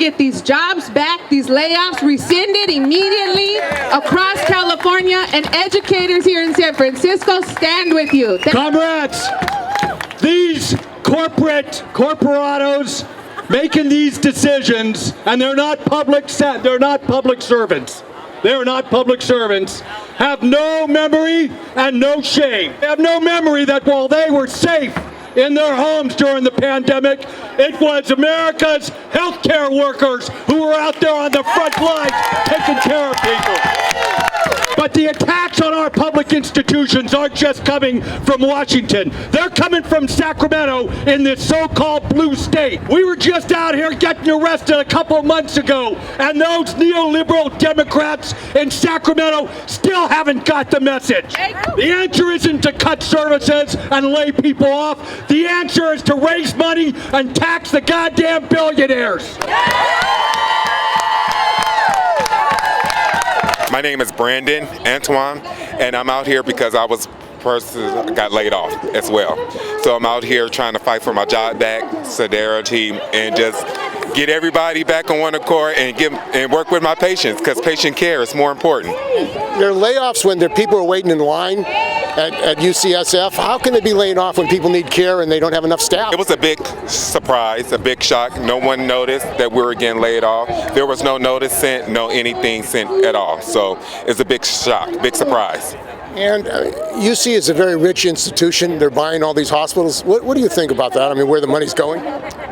get these jobs back, these layoffs rescinded immediately across California, and educators here in San Francisco stand with you. Comrades, these corporados making these decisions, and they're not public servants. They're not public servants, have no memory and no shame. They have no memory that while they were safe in their homes during the pandemic, it was America's healthcare workers who were out there on the front lines taking care of people. But the attacks on our public institutions aren't just coming from Washington. They're coming from Sacramento in this so-called blue state. We were just out here getting arrested a couple months ago, and those neoliberal Democrats in Sacramento still haven't got the message. The answer isn't to cut services and lay people off. The answer is to raise money and tax the goddamn billionaires. My name is Brandon Antoine, and I'm out here because I got laid off as well. So I'm out here trying to fight for my job back, solidarity, and just get everybody back on one accord and work with my patients, because patient care is more important. There are layoffs when people are waiting in line at UCSF. How can they be laying off when people need care and they don't have enough staff? It was a big surprise, a big shock. No one noticed that we were getting laid off. There was no notice sent, no anything sent at all. So it's a big shock, big surprise. And UC is a very rich institution. They're buying all these hospitals. What do you think about that? I mean, where the money's going?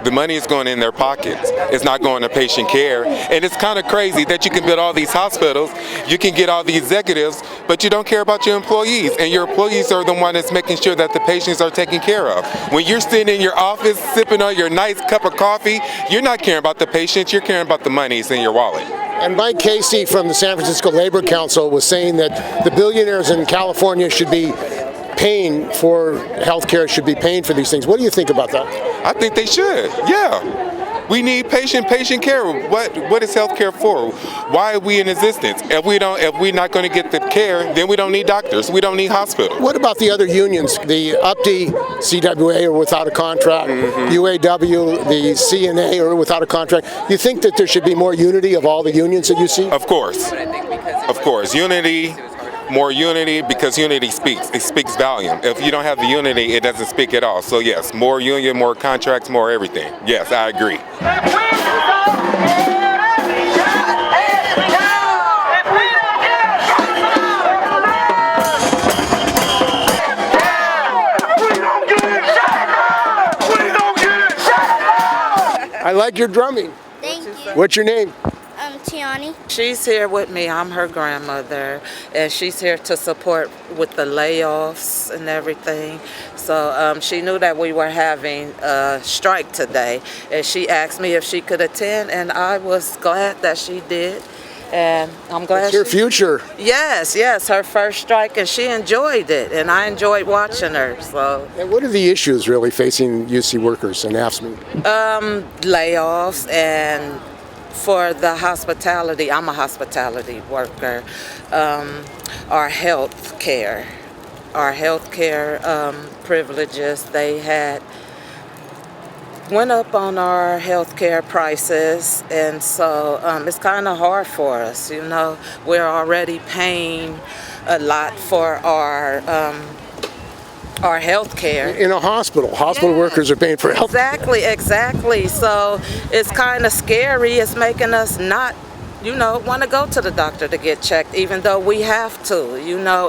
The money is going in their pockets. It's not going to patient care. And it's kind of crazy that you can build all these hospitals, you can get all these executives, but you don't care about your employees. And your employees are the one that's making sure that the patients are taken care of. When you're sitting in your office sipping on your nice cup of coffee, you're not caring about the patients, you're caring about the money that's in your wallet. And Mike Casey from the San Francisco Labor Council was saying that the billionaires in California should be paying for health care, should be paying for these things. What do you think about that? I think they should, yeah. We need patient care. What is health care for? Why are we in existence? If we're not going to get the care, then we don't need doctors. We don't need hospitals. What about the other unions? The UPTE CWA are without a contract. UAW, the CNA are without a contract. You think that there should be more unity of all the unions that you see? Of course. Of course. Unity. More unity, because unity speaks. It speaks volume. If you don't have the unity, it doesn't speak at all. So yes, more union, more contracts, more everything. Yes, I agree. I like your drumming. Thank you. What's your name? Tiani. She's here with me. I'm her grandmother, and she's here to support with the layoffs and everything. So she knew that we were having a strike today, and she asked me if she could attend, and I was glad that she did. And I'm glad. It's your future. Yes, her first strike, and she enjoyed it, and I enjoyed watching her. So. And what are the issues really facing UC workers and AFSCME? Layoffs, and for the hospitality, I'm a hospitality worker. Our health care privileges, they went up on our health care prices, and so it's kind of hard for us. You know, we're already paying a lot for our health care. In a hospital workers are paying for health care. Exactly. So it's kind of scary. It's making us not, want to go to the doctor to get checked, even though we have to.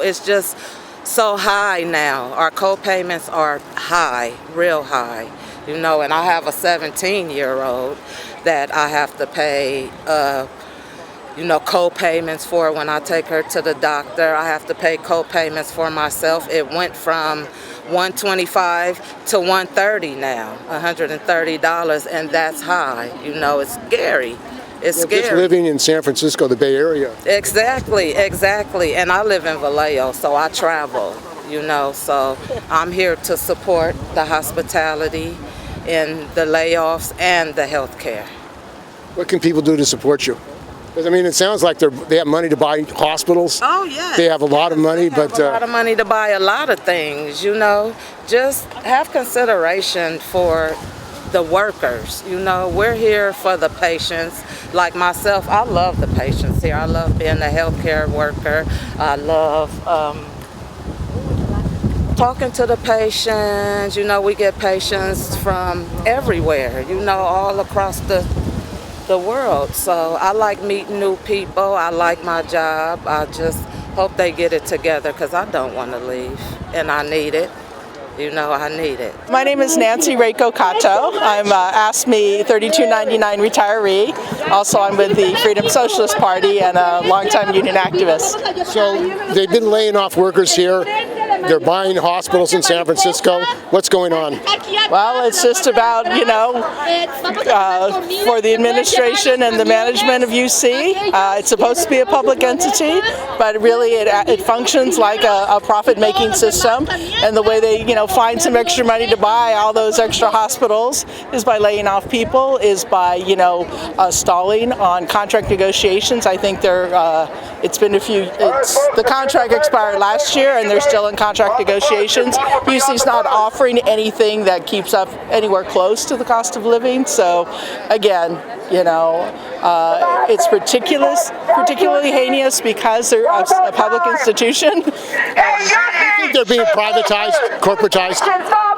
It's just so high now. Our co-payments are high, real high. And I have a 17-year-old that I have to pay co-payments for when I take her to the doctor. I have to pay co-payments for myself. It went from $125 to $130 now, $130, and that's high. It's scary. It's scary. Just living in San Francisco, the Bay Area. Exactly. And I live in Vallejo, so I travel, so I'm here to support the hospitality and the layoffs and the health care. What can people do to support you? Because, it sounds like they have money to buy hospitals. Oh, yeah. They have a lot of money, but... a lot of money to buy a lot of things, Just have consideration for the workers. You know, we're here for the patients. Like myself, I love the patients here. I love being a healthcare worker. I love talking to the patients. You know, we get patients from everywhere, you know, all across the world. So I like meeting new people. I like my job. I just hope they get it together because I don't want to leave and I need it. You know, I need it. My name is Nancy Reiko Kato. I'm AFSCME 3299 retiree. Also, I'm with the Freedom Socialist Party and a longtime union activist. So they've been laying off workers here. They're buying hospitals in San Francisco. What's going on? Well, it's just about, you know, for the administration and the management of UC, it's supposed to be a public entity, but really it functions like a profit-making system. And the way they, you know, find some extra money to buy all those extra hospitals is by laying off people, is by, you know, stalling on contract negotiations. I think it's been the contract expired last year and they're still in contract negotiations. UC's not offering anything that keeps up anywhere close to the cost of living. So again, you know, it's particularly heinous because they're a public institution. Do you think they're being privatized, corporatized?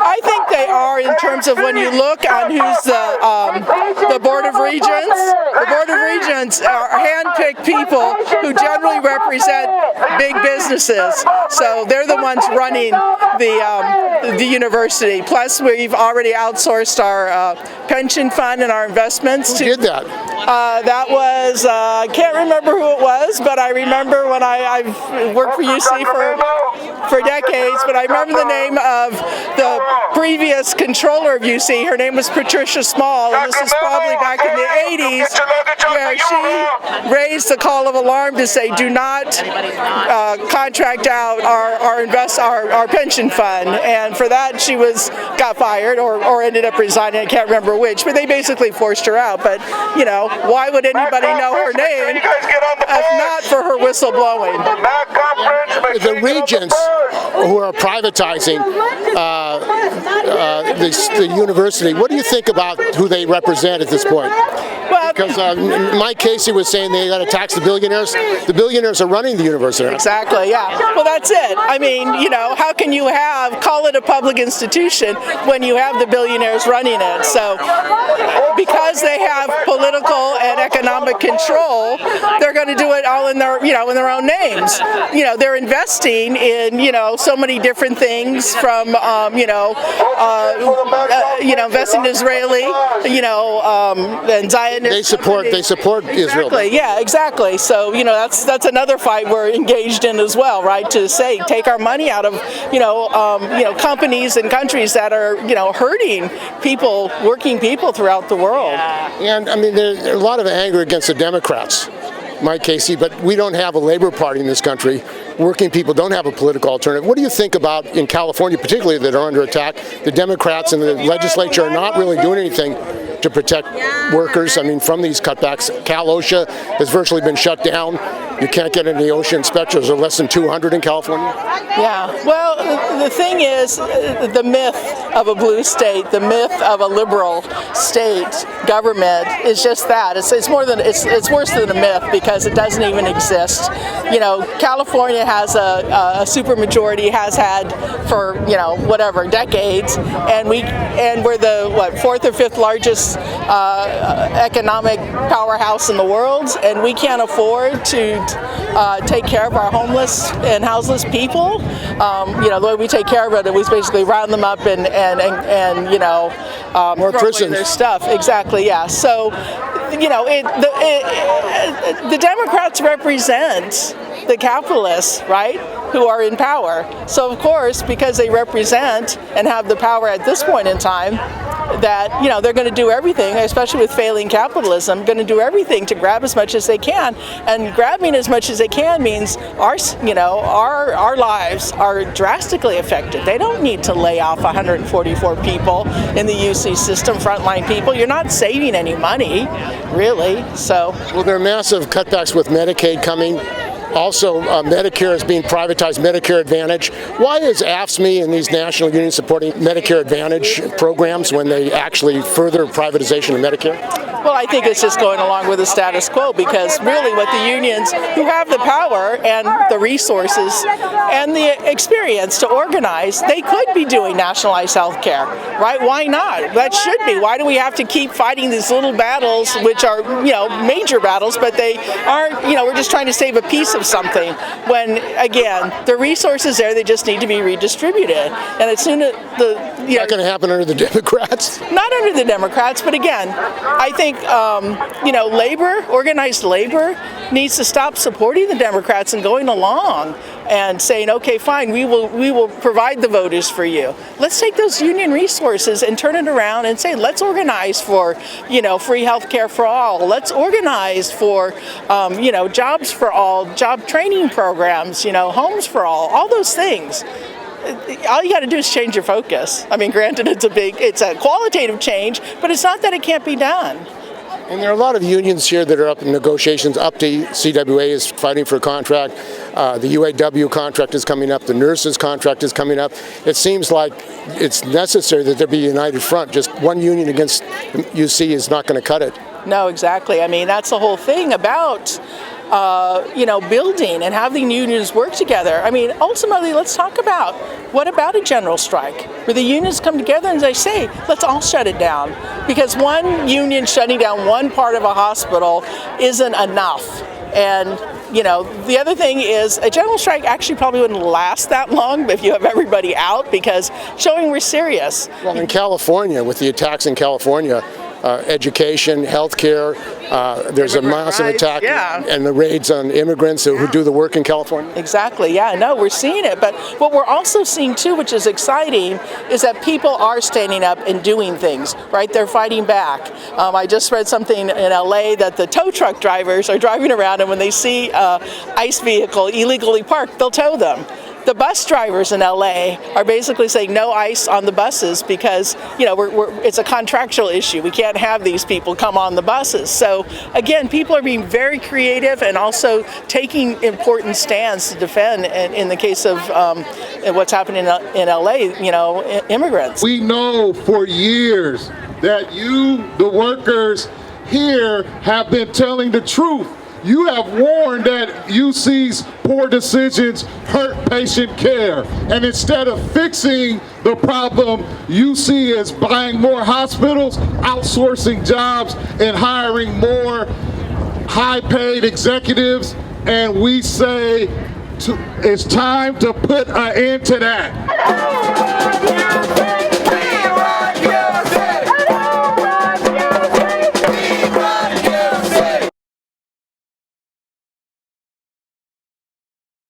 I think they are in terms of when you look on who's the Board of Regents. The Board of Regents are hand-picked people who generally represent big businesses. So they're the ones running the university. Plus, we've already outsourced our pension fund and our investments. Who did that? That was, I can't remember who it was, but I remember when I've worked for UC for decades, but I remember the name of the previous controller of UC. Her name was Patricia Small, and this is probably back in the 80s, where she raised the call of alarm to say, do not contract out our pension fund. And for that, she got fired or ended up resigning. I can't remember which, but they basically forced her out. But, you know, why would anybody know her name if not for her whistleblowing? The Regents, who are privatizing the university, what do you think about who they represent at this point? Because Mike Casey was saying they got to tax the billionaires. The billionaires are running the university. Exactly, yeah. Well, that's it. I mean, you know, how can you call it a public institution when you have the billionaires running it? So because they have political and economic control, they're going to do it all in their, in their own names. You know, they're investing in, so many different things from, investing in Israeli, and Zionist. They support Israel. Exactly. Yeah, exactly. So that's another fight we're engaged in as well, right? To say take our money out of companies and countries that are hurting people, working people throughout the world. And I mean, there's a lot of anger against the Democrats, Mike Casey, but we don't have a Labor Party in this country. Working people don't have a political alternative. What do you think about in California, particularly, that are under attack? The Democrats and the legislature are not really doing anything to protect workers. I mean, from these cutbacks. Cal OSHA has virtually been shut down. You can't get any OSHA inspectors. There are less than 200 in California. Yeah. Well, the thing is, the myth of a blue state, the myth of a liberal state government is just that. It's worse than a myth because it doesn't even exist. California has a supermajority, has had for decades, and we're the fourth or fifth largest economic powerhouse in the world, and we can't afford to take care of our homeless and houseless people. The way we take care of it is basically round them up and more prisons. Their stuff. Exactly. Yeah. So the Democrats represent the capitalists, right, who are in power. So of course, because they represent and have the power at this point in time, that they're going to do everything, especially with failing capitalism, going to do everything to grab as much as they can. And grabbing as much as they can means our lives are drastically affected. They don't need to lay off 144 people in the UC system, frontline people. You're not saving any money, really. So well, there are massive cutbacks with Medicaid coming. Also, Medicare is being privatized, Medicare Advantage. Why is AFSCME and these national unions supporting Medicare Advantage programs when they actually further privatization of Medicare? Well, I think it's just going along with the status quo, because really what the unions, who have the power and the resources and the experience to organize, they could be doing nationalized health care, right? Why not? That should be. Why do we have to keep fighting these little battles, which are, major battles, but they aren't, we're just trying to save a piece of something, when, again, the resources there, they just need to be redistributed. And as soon as not going to happen under the Democrats? Not under the Democrats, but again, I think, organized labor needs to stop supporting the Democrats and going along and saying, okay, fine, we will provide the voters for you. Let's take those union resources and turn it around and say, let's organize for, free health care for all. Let's organize for, jobs for all, job training programs, homes for all those things. All you got to do is change your focus. I mean, granted, it's a qualitative change, but it's not that it can't be done. And there are a lot of unions here that are up in negotiations. UPTE CWA is fighting for a contract. The UAW contract is coming up. The nurses contract is coming up. It seems like it's necessary that there be a united front. Just one union against UC is not going to cut it. No, exactly. I mean, that's the whole thing about building and having unions work together. I mean, ultimately, let's talk about, what about a general strike, where the unions come together and they say, let's all shut it down, because one union shutting down one part of a hospital isn't enough. And the other thing is, a general strike actually probably wouldn't last that long if you have everybody out, because showing we're serious. Well, in California, with the attacks in California, education, healthcare, there's a massive attack, and the raids on immigrants who do the work in California. Exactly, yeah, no, we're seeing it. But what we're also seeing too, which is exciting, is that people are standing up and doing things, right? They're fighting back. I just read something in LA that the tow truck drivers are driving around, and when they see an ICE vehicle illegally parked, they'll tow them. The bus drivers in LA are basically saying no ICE on the buses because, it's a contractual issue. We can't have these people come on the buses. So again, people are being very creative and also taking important stands to defend, in the case of what's happening in LA, immigrants. We know for years that you, the workers here, have been telling the truth. You have warned that UC's poor decisions hurt patient care. And instead of fixing the problem, UC is buying more hospitals, outsourcing jobs, and hiring more high-paid executives. And we say it's time to put an end to that.